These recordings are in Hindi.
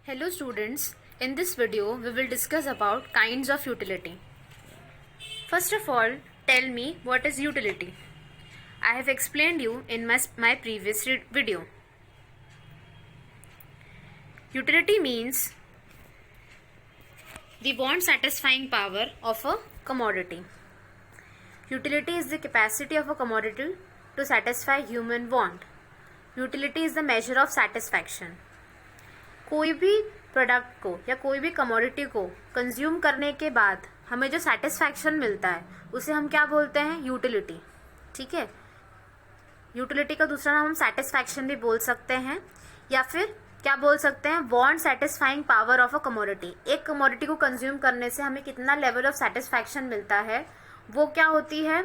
Hello students, in this video we will discuss about kinds of utility. First of all, tell me what is utility. I have explained you in my previous video. Utility means the want satisfying power of a commodity. Utility is the capacity of a commodity to satisfy human want. Utility is the measure of satisfaction. कोई भी प्रोडक्ट को या कोई भी कमोडिटी को कंज्यूम करने के बाद हमें जो सेटिस्फैक्शन मिलता है उसे हम क्या बोलते हैं? यूटिलिटी. ठीक है. यूटिलिटी का दूसरा नाम हम सेटिस्फैक्शन भी बोल सकते हैं या फिर क्या बोल सकते हैं? Want satisfying power of a commodity. एक कमोडिटी को कंज्यूम करने से हमें कितना लेवल ऑफ सेटिस्फैक्शन मिलता है वो क्या होती है?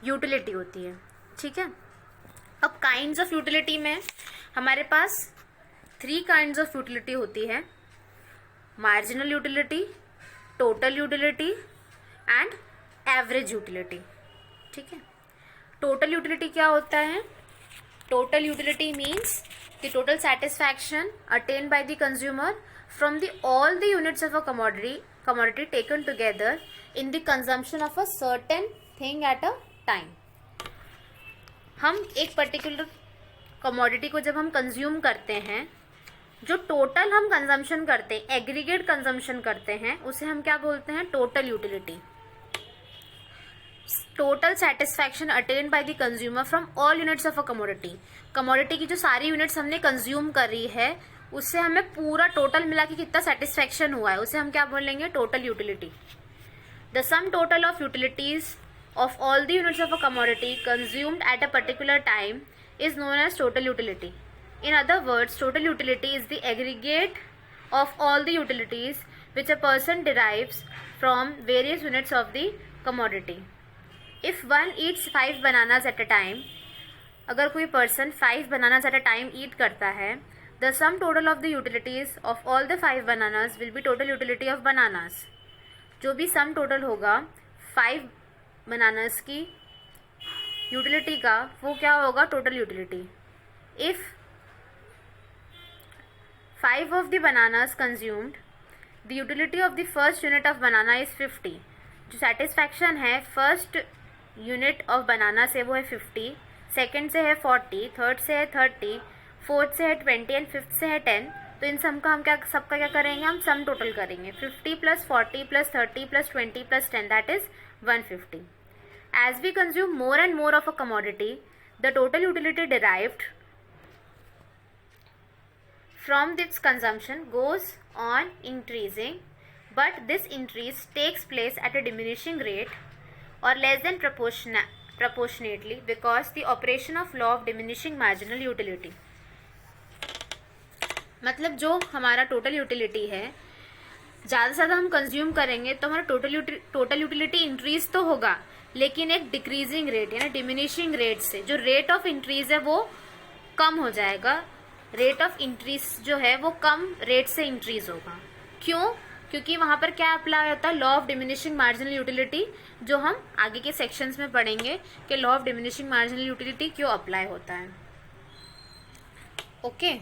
यूटिलिटी होती है. ठीक है. अब काइंड्स ऑफ यूटिलिटी में हमारे पास 3 काइंड्स ऑफ यूटिलिटी होती है: marginal utility, total utility and average utility. ठीक है. टोटल यूटिलिटी क्या होता है? Total utility means the total satisfaction attain by the consumer from the all the units of a commodity taken together in the consumption of a certain thing at a time. हम एक पर्टिकुलर कमोडिटी को जब हम कंज्यूम करते हैं, जो टोटल हम कंजम्पशन करते हैं, एग्रीगेट कंजम्पशन करते हैं, उसे हम क्या बोलते हैं? Total utility. Total satisfaction attend by the consumer from all units of a commodity. Commodity की जो सारी यूनिट्स हमने कंज्यूम करी है उससे हमें पूरा टोटल मिला के कितना सेटिस्फैक्शन हुआ है उसे हम क्या बोलेंगे? Total utility. The sum total of utilities of all the units of a commodity consumed at a particular time is known as total utility. In other words, total utility is the aggregate of all the utilities which a person derives from various units of the commodity. If one eats 5 bananas at a time, अगर कोई person 5 bananas at a time eat करता है, the sum total of the utilities of all the 5 bananas will be total utility of bananas. जो भी sum total होगा 5 बनानास की यूटिलिटी का वो क्या होगा? Total utility. If 5 of the bananas consumed, the utility of the first unit of banana is 50. जो सेटिस्फैक्शन है फर्स्ट यूनिट ऑफ बनाना से वो है 50, सेकंड से है 40, थर्ड से है 30, फोर्थ से है 20 एंड फिफ्थ से है 10. तो इन सबका क्या करेंगे? हम सम टोटल करेंगे. 50 plus 40 plus 30 plus 20 plus 10 that is 150. As we consume more and more of a commodity, the total utility derived from this consumption goes on increasing, but this increase takes place at a diminishing rate or less than proportionately because the operation of law of diminishing marginal utility. मतलब जो हमारा टोटल यूटिलिटी है, ज़्यादा से ज़्यादा हम कंज्यूम करेंगे तो हमारा टोटल यूटिलिटी इंक्रीज तो होगा, लेकिन एक डिक्रीजिंग रेट यानी डिमिनिशिंग रेट से जो रेट ऑफ इंक्रीज है वो कम हो जाएगा. रेट ऑफ इंक्रीज जो है वो कम रेट से इंक्रीज होगा. क्यों? क्योंकि वहां पर क्या अप्लाई होता है? Law of diminishing marginal utility, जो हम आगे के सेक्शंस में पढ़ेंगे कि law of diminishing marginal utility क्यों अप्लाई होता है. ओके.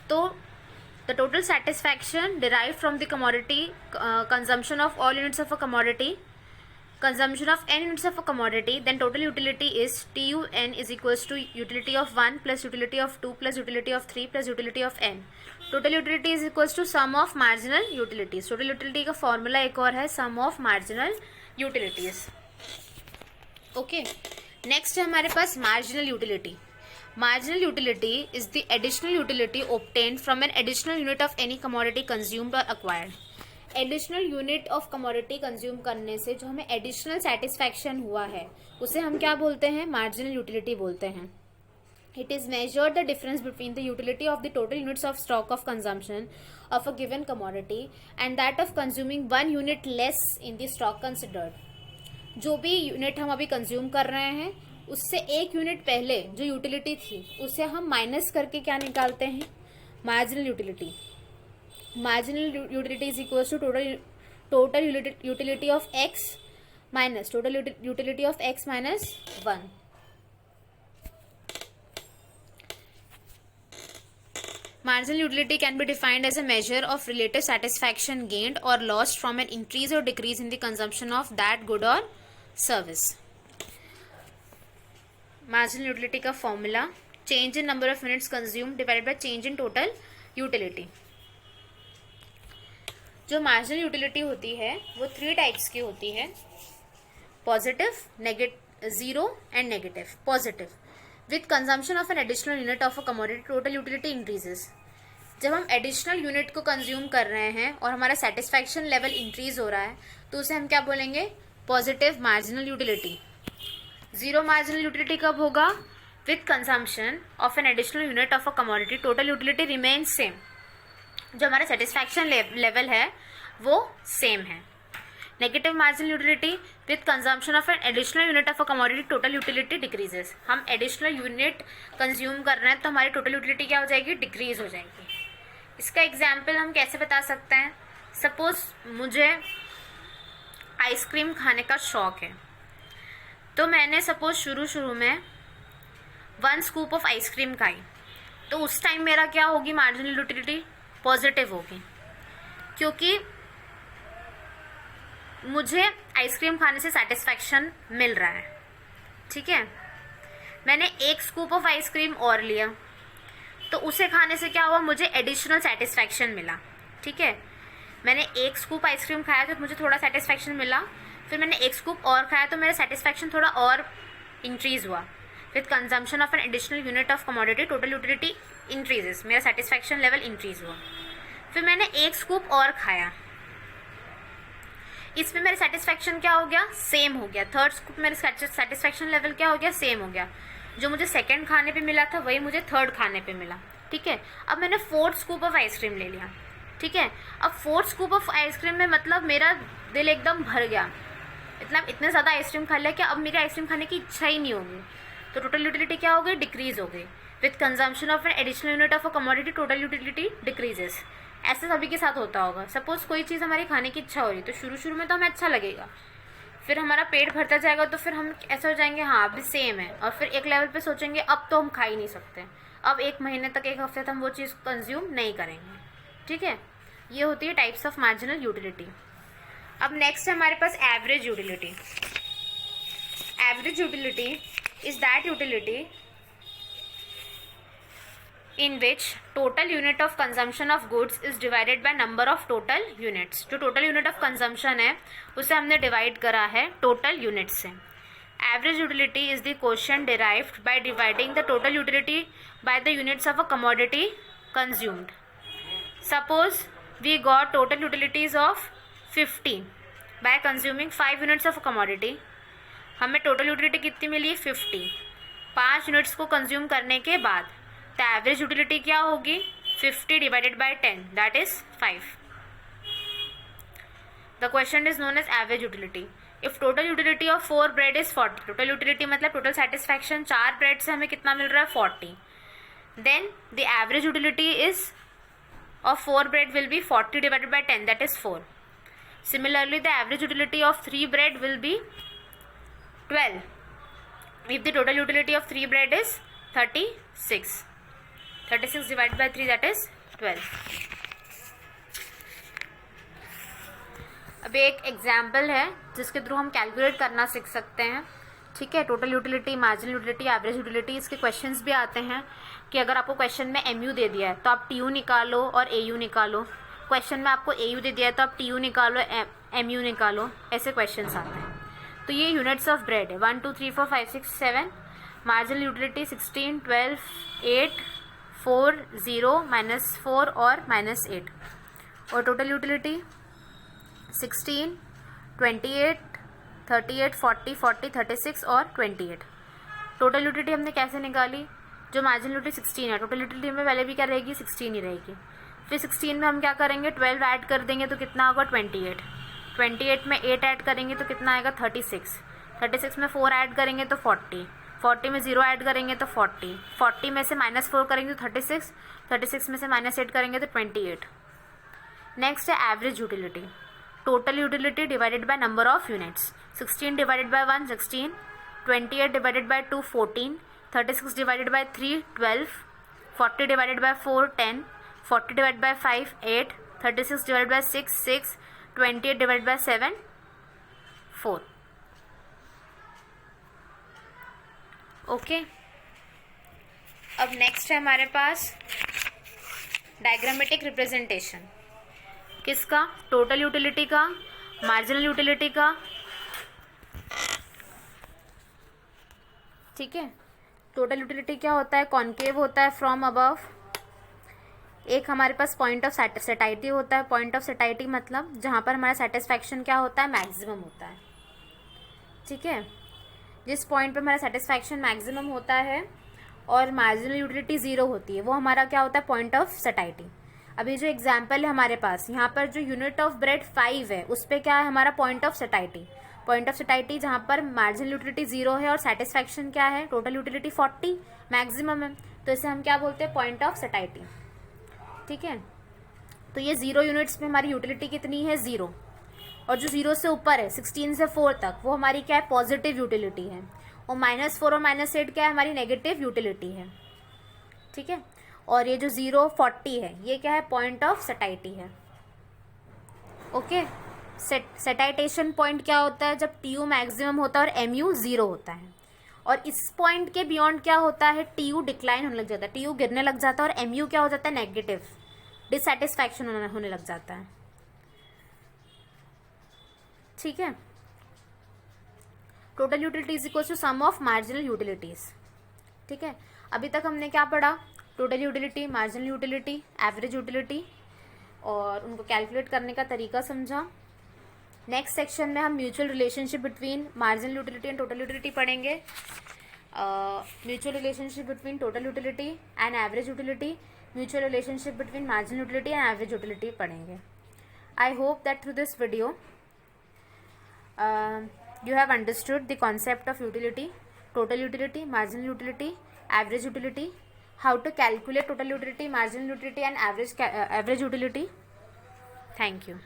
तो the total satisfaction derived from the commodity consumption of all units of a commodity, consumption of n units of a commodity, then total utility is TUN is equals to utility of 1 plus utility of 2 plus utility of 3 plus utility of n. Total utility is equals to sum of marginal utilities. Total utility का formula एक और है sum of marginal utilities. Okay. Next है हमारे पास marginal utility. Marginal utility is the additional utility obtained from an additional unit of any commodity consumed or acquired. Additional unit of commodity consume करने से जो हमें additional satisfaction हुआ है उसे हम क्या बोलते हैं? Marginal utility बोलते हैं. It is measured the difference between the utility of the total units of stock of consumption of a given commodity and that of consuming 1 unit less in the stock considered. जो भी यूनिट हम अभी कंज्यूम कर रहे हैं उससे एक यूनिट पहले जो यूटिलिटी थी उसे हम माइनस करके क्या निकालते हैं? Marginal utility. Marginal utility is equal to total utility of x minus total utility of x minus 1. Marginal utility can be defined as a measure of relative satisfaction gained or lost from an increase or decrease in the consumption of that good or service. Marginal utility का formula change in number of units consumed divided by change in total utility. जो मार्जिनल यूटिलिटी होती है वो 3 टाइप्स की होती है, positive, zero and negative. Positive, with consumption of an additional unit of a commodity total utility increases. जब हम एडिशनल यूनिट को कंज्यूम कर रहे हैं और हमारा सेटिस्फैक्शन लेवल इंक्रीज हो रहा है तो उसे हम क्या बोलेंगे, positive marginal utility. Zero marginal utility कब होगा, with consumption of an additional unit of a commodity total utility remains same. जो हमारा सेटिस्फैक्शन लेवल है वो सेम है. Negative marginal utility, with consumption of an additional unit of a commodity total utility decreases. हम एडिशनल यूनिट कंज्यूम कर रहे हैं तो हमारी टोटल यूटिलिटी क्या हो जाएगी, डिक्रीज हो जाएगी. इसका एग्जाम्पल हम कैसे बता सकते हैं. सपोज मुझे आइसक्रीम खाने का शौक है तो मैंने सपोज शुरू में 1 स्कूप ऑफ आइसक्रीम खाई तो उस टाइम मेरा क्या होगी, मार्जिनल यूटिलिटी पॉजिटिव होगी, क्योंकि मुझे आइसक्रीम खाने से सेटिस्फैक्शन मिल रहा है. ठीक है, मैंने 1 स्कूप ऑफ आइसक्रीम और लिया तो उसे खाने से क्या हुआ, मुझे एडिशनल सेटिस्फैक्शन मिला. ठीक है, मैंने 1 स्कूप आइसक्रीम खाया तो मुझे थोड़ा सेटिस्फैक्शन मिला, फिर मैंने 1 स्कूप और खाया तो मेरा सेटिस्फैक्शन थोड़ा और इंक्रीज हुआ. With consumption of an additional unit of commodity total utility increases, मेरा सेटिस्फैक्शन लेवल इंक्रीज हुआ. फिर मैंने 1 स्कूप और खाया, इसमें मेरा सेटिस्फैक्शन क्या हो गया, सेम हो गया. 3rd स्कूप मेरे सेटिस्फैक्शन लेवल क्या हो गया, सेम हो गया. जो मुझे 2nd खाने पे मिला था वही मुझे 3rd खाने पे मिला. ठीक है, अब मैंने 4th स्कूप ऑफ आइसक्रीम ले लिया. ठीक है, अब 4th स्कूप ऑफ आइसक्रीम में मतलब मेरा दिल एकदम भर गया, इतने ज़्यादा आइसक्रीम खा लिया कि अब मेरी आइसक्रीम खाने की इच्छा ही नहीं होगी. तो टोटल यूटिलिटी क्या हो गई, डिक्रीज हो गई. With consumption of an additional unit of a commodity total utility decreases. ऐसे सभी के साथ होता होगा. सपोज कोई चीज़ हमारी खाने की इच्छा हो रही तो शुरू में तो हमें अच्छा लगेगा, फिर हमारा पेट भरता जाएगा तो फिर हम ऐसे हो जाएंगे, हाँ अभी सेम है, और फिर एक लेवल पे सोचेंगे अब तो हम खा ही नहीं सकते, अब 1 महीने तक 1 हफ्ते तक हम वो चीज़ कंज्यूम नहीं करेंगे. ठीक है, ये होती है टाइप्स ऑफ मार्जिनल यूटिलिटी. अब नेक्स्ट है हमारे पास average utility. Average utility is that utility in which total unit of consumption of goods is divided by number of total units. जो total unit of consumption है उसे हमने divide करा है total units से. Average utility is the quotient derived by dividing the total utility by the units of a commodity consumed. Suppose we got total utilities of 50 by consuming 5 units of a commodity. हमें total utility कितनी मिली, 50. 5 units को consume करने के बाद तो एवरेज यूटिलिटी क्या होगी, 50 divided by 10 that is 5. The question is known as average utility. If total utility of 4 bread is 40, total utility मतलब टोटल सेटिस्फैक्शन 4 ब्रेड से हमें कितना मिल रहा है, 40, then the average utility is of 4 bread will be 40 divided by 10 that is 4. Similarly the average utility of 3 bread will be 12 if the total utility of 3 bread is 36. 36 divided by 3 that is 12. अब एक एग्जाम्पल है जिसके थ्रू हम कैलकुलेट करना सीख सकते हैं. ठीक है, total utility, marginal utility, average utility, इसके क्वेश्चंस भी आते हैं कि अगर आपको क्वेश्चन में एमयू दे दिया है तो आप टीयू निकालो और एयू निकालो. क्वेश्चन में आपको एयू दे दिया है तो आप टीयू निकालो, एमयू निकालो, ऐसे क्वेश्चंस आते हैं. तो ये यूनिट्स ऑफ ब्रेड है 1 2 3 4 5 6 7. मार्जिनल यूटिलिटी 16 12 8 4 0 -4 और -8. और टोटल यूटिलिटी 16 28 38 40 40 36 और 28. टोटल यूटिलिटी हमने कैसे निकाली, जो मार्जिनल यूटिलिटी 16 है, टोटल यूटिलिटी में पहले भी क्या रहेगी, 16 ही रहेगी. फिर 16 में हम क्या करेंगे, 12 ऐड कर देंगे तो कितना होगा, 28. 28 में 8 ऐड करेंगे तो कितना आएगा, 36. 36 में 4 ऐड करेंगे तो 40. 40 में 0 ऐड करेंगे तो 40. 40 में से -4 करेंगे तो 36. 36 में से -8 करेंगे तो 28. नेक्स्ट है average utility. Total utility divided by number of units. 16 divided by 1 16, 28 divided by 2 14, 36 divided by 3 12, 40 divided by 4 10, 40 divided by 5 8, 36 divided by 6 6, 28 divided by 7 4. Okay, अब नेक्स्ट है हमारे पास डायग्रामेटिक रिप्रेजेंटेशन किसका, टोटल यूटिलिटी का, मार्जिनल यूटिलिटी का, ठीक है। टोटल यूटिलिटी क्या होता है, कॉन्केव होता है फ्रॉम अबव। एक हमारे पास पॉइंट ऑफ सेटाइटी होता है, पॉइंट ऑफ सेटाइटी मतलब जहाँ पर हमारा सेटिस्फैक्शन क्या होता है, मैक्सिमम होता है, ठीक है। जिस पॉइंट पर हमारा सेटिस्फैक्शन मैक्सिमम होता है और मार्जिनल यूटिलिटी ज़ीरो होती है, वो हमारा क्या होता है, पॉइंट ऑफ सेटाइटी। अभी जो एग्जाम्पल है हमारे पास यहाँ पर, जो यूनिट ऑफ ब्रेड 5 है, उस पर क्या है हमारा पॉइंट ऑफ सेटाइटी। पॉइंट ऑफ सेटाइटी जहाँ पर मार्जिनल यूटिलिटी 0 है और सेटिस्फैक्शन क्या है, टोटल यूटिलिटी 40 मैक्सिमम है, तो इसे हम क्या बोलते हैं, पॉइंट ऑफ सेटाइटी, ठीक है। तो ये 0 यूनिट्स में हमारी यूटिलिटी कितनी है, 0, और जो 0 से ऊपर है 16 से 4 तक, वो हमारी क्या है, पॉजिटिव यूटिलिटी है, और -4 और -8 क्या है, हमारी नेगेटिव यूटिलिटी है, ठीक है। और ये जो 0 40 है, ये क्या है, पॉइंट ऑफ सेटाइटी है, ओके। सेटाइटेशन पॉइंट क्या होता है, जब TU मैक्सिमम होता है और MU 0 होता है, और इस पॉइंट के बियॉन्ड क्या होता है, TU डिक्लाइन होने लग जाता है, TU गिरने लग जाता है, और MU क्या हो जाता है, नेगेटिव, डिससेटिस्फैक्शन होने लग जाता है, ठीक है। Total utility is equal to sum of marginal utilities, ठीक है। अभी तक हमने क्या पढ़ा, total utility, marginal utility, average utility, और उनको कैलकुलेट करने का तरीका समझा। नेक्स्ट सेक्शन में हम mutual relationship between marginal utility and total utility पढ़ेंगे, mutual relationship between total utility and average utility, mutual relationship between marginal utility and average utility पढ़ेंगे। I hope that through this video you have understood the concept of utility, total utility, marginal utility, average utility, how to calculate total utility, marginal utility and average utility. Thank you.